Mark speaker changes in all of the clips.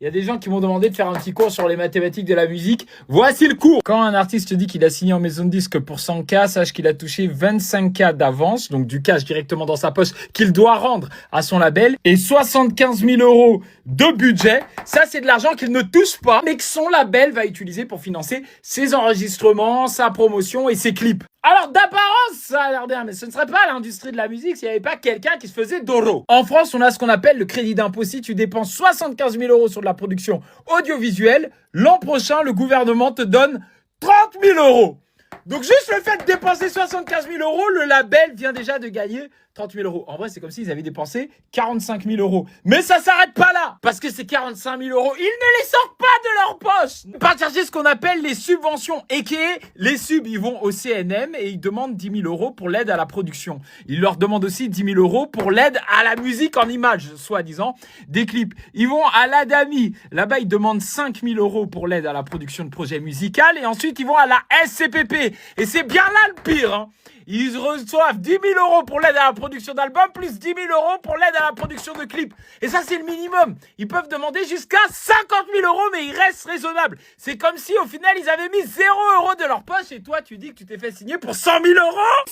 Speaker 1: Il y a des gens qui m'ont demandé de faire un petit cours sur les mathématiques de la musique. Voici le cours. Quand un artiste dit qu'il a signé en maison de disque pour 100K, sache qu'il a touché 25K d'avance, donc du cash directement dans sa poche qu'il doit rendre à son label, et 75 000 € de budget. Ça, c'est de l'argent qu'il ne touche pas, mais que son label va utiliser pour financer ses enregistrements, sa promotion et ses clips. Alors d'apparence, ça a l'air bien, mais ce ne serait pas l'industrie de la musique s'il n'y avait pas quelqu'un qui se faisait d'oro. En France, on a ce qu'on appelle le crédit d'impôt. Si tu dépenses 75 000 € sur de la production audiovisuelle, l'an prochain, le gouvernement te donne 30 000 €. Donc juste le fait de dépenser 75 000 €, le label vient déjà de gagner 30 000 €. En vrai, c'est comme s'ils avaient dépensé 45 000 €. Mais ça s'arrête pas là, parce que ces 45 000 €, ils ne les sortent pas de leur poche. Pas chercher ce qu'on appelle les subventions, et qui est les subs, ils vont au CNM et ils demandent 10 000 € pour l'aide à la production. Ils leur demandent aussi 10 000 € pour l'aide à la musique en images, soi-disant, des clips. Ils vont à l'ADAMI. Là-bas, ils demandent 5 000 € pour l'aide à la production de projets musicaux. Et ensuite, ils vont à la SCPP. Et c'est bien là le pire, hein. Ils reçoivent 10 000 € pour l'aide à la production d'albums, plus 10 000 € pour l'aide à la production de clips. Et ça, c'est le minimum. Ils peuvent demander jusqu'à 50 000 €, mais ils restent raisonnables. C'est comme si, au final, ils avaient mis 0 € de leur poche, et toi, tu dis que tu t'es fait signer pour 100 000 €.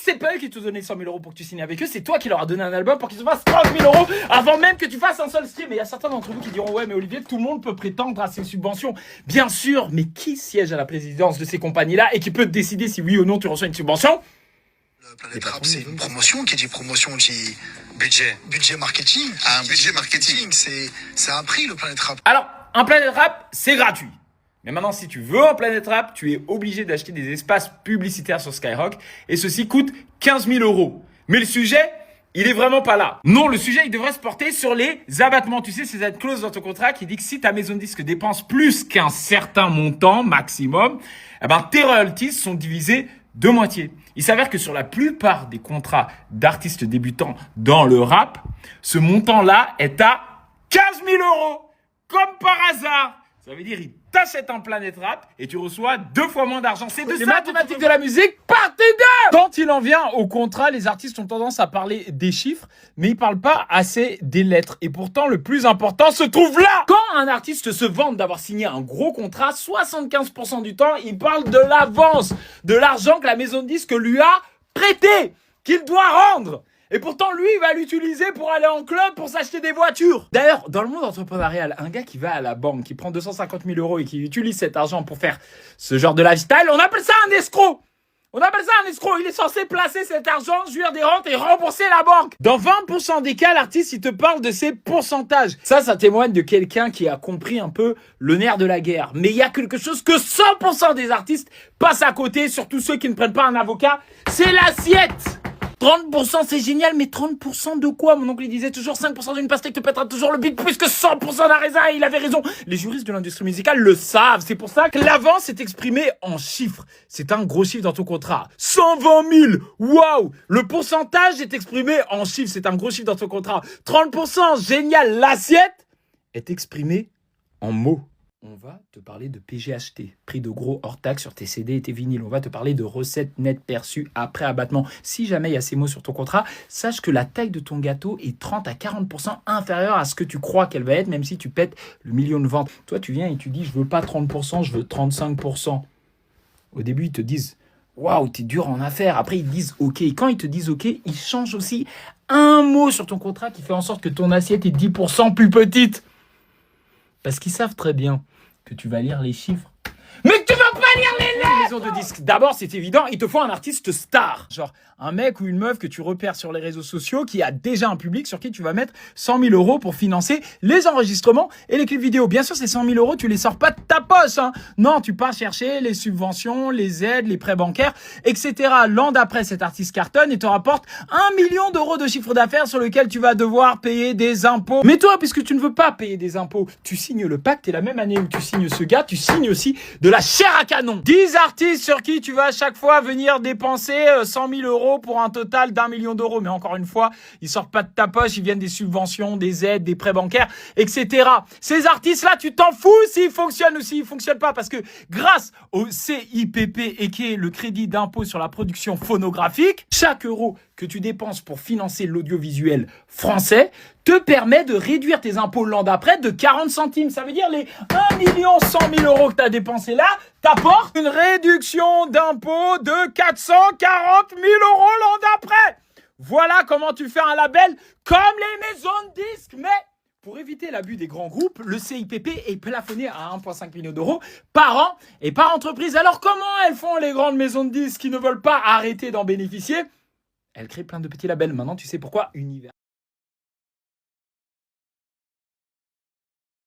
Speaker 1: C'est pas eux qui te donnaient 100 000 € pour que tu signes avec eux, c'est toi qui leur as donné un album pour qu'ils se fassent 30 000 € avant même que tu fasses un seul stream. Et il y a certains d'entre vous qui diront, ouais, mais Olivier, tout le monde peut prétendre à ces subventions. Bien sûr, mais qui siège à la présidence de ces compagnies-là et qui peut décider si oui ou non tu reçois une subvention?
Speaker 2: Planète Rap, c'est une promotion. Qui dit promotion dit
Speaker 3: budget.
Speaker 2: Budget marketing.
Speaker 3: Ah, un budget marketing.
Speaker 2: C'est un prix, le Planète Rap.
Speaker 1: Alors, un Planète Rap, c'est gratuit. Mais maintenant, si tu veux un Planète Rap, tu es obligé d'acheter des espaces publicitaires sur Skyrock. Et ceci coûte 15 000 €. Mais le sujet, il est vraiment pas là. Non, le sujet, il devrait se porter sur les abattements. Tu sais, c'est cette clause dans ton contrat qui dit que si ta maison de disque dépense plus qu'un certain montant maximum, eh ben, tes royalties sont divisées de moitié. Il s'avère que sur la plupart des contrats d'artistes débutants dans le rap, ce montant-là est à 15 000 €. Comme par hasard. Ça veut dire il t'achète un Planète Rap et tu reçois 2 fois moins d'argent. C'est de les mathématiques de la musique, partez d'eux. Quand il en vient au contrat, les artistes ont tendance à parler des chiffres, mais ils parlent pas assez des lettres. Et pourtant, le plus important se trouve là. Quand un artiste se vante d'avoir signé un gros contrat, 75% du temps, il parle de l'avance, de l'argent que la maison de disques lui a prêté, qu'il doit rendre. Et pourtant, lui, il va l'utiliser pour aller en club, pour s'acheter des voitures. D'ailleurs, dans le monde entrepreneurial, un gars qui va à la banque, qui prend 250 000 € et qui utilise cet argent pour faire ce genre de lifestyle, on appelle ça un escroc. On appelle ça un escroc. Il est censé placer cet argent, jouir des rentes et rembourser la banque. Dans 20% des cas, l'artiste, il te parle de ses pourcentages. Ça témoigne de quelqu'un qui a compris un peu le nerf de la guerre. Mais il y a quelque chose que 100% des artistes passent à côté, surtout ceux qui ne prennent pas un avocat, c'est l'assiette. 30% c'est génial, mais 30% de quoi? Mon oncle il disait toujours 5% d'une pastèque te pètera toujours le bide plus que 100% d'un raisin, et il avait raison. Les juristes de l'industrie musicale le savent, c'est pour ça que l'avance est exprimé en chiffres. C'est un gros chiffre dans ton contrat. 120 000, waouh! Le pourcentage est exprimé en chiffres, c'est un gros chiffre dans ton contrat. 30%, génial, l'assiette est exprimée en mots. On va te parler de PGHT, prix de gros hors taxe sur tes CD et tes vinyles. On va te parler de recettes nettes perçues après abattement. Si jamais il y a ces mots sur ton contrat, sache que la taille de ton gâteau est 30 à 40% inférieure à ce que tu crois qu'elle va être, même si tu pètes le million de ventes. Toi, tu viens et tu dis, je veux pas 30%, je veux 35%. Au début, ils te disent, waouh, t'es dur en affaires. Après, ils te disent OK. Et quand ils te disent OK, ils changent aussi un mot sur ton contrat qui fait en sorte que ton assiette est 10% plus petite. Parce qu'ils savent très bien que tu vas lire les chiffres, mais que tu vas pas lire les lettres. Maison de disques. D'abord, c'est évident, il te faut un artiste star. Genre un mec ou une meuf que tu repères sur les réseaux sociaux qui a déjà un public sur qui tu vas mettre 100 000 € pour financer les enregistrements et les clips vidéo. Bien sûr, ces 100 000 €, tu les sors pas de ta poche, hein. Non, tu pars chercher les subventions, les aides, les prêts bancaires, etc. L'an d'après, cet artiste cartonne et te rapporte 1 million d'euros de chiffre d'affaires sur lequel tu vas devoir payer des impôts. Mais toi, puisque tu ne veux pas payer des impôts, tu signes le pacte et la même année où tu signes ce gars, tu signes aussi de la chair à canon. 10 artistes sur qui tu vas à chaque fois venir dépenser 100 000 € pour un total d'1 million d'euros. Mais encore une fois, ils sortent pas de ta poche, ils viennent des subventions, des aides, des prêts bancaires, etc. Ces artistes-là, tu t'en fous s'ils fonctionnent ou s'ils fonctionnent pas, parce que grâce au CIPP, et qui est le crédit d'impôt sur la production phonographique, chaque euro que tu dépenses pour financer l'audiovisuel français te permet de réduire tes impôts l'an d'après de 40 centimes. Ça veut dire les 1 100 000 euros que tu as dépensés là t'apportent une réduction d'impôts de 440 000 euros l'an d'après. Voilà comment tu fais un label comme les maisons de disques. Mais pour éviter l'abus des grands groupes, le CIPP est plafonné à 1,5 million d'euros par an et par entreprise. Alors comment elles font les grandes maisons de disques qui ne veulent pas arrêter d'en bénéficier? Elles créent plein de petits labels. Maintenant, tu sais pourquoi. Univers.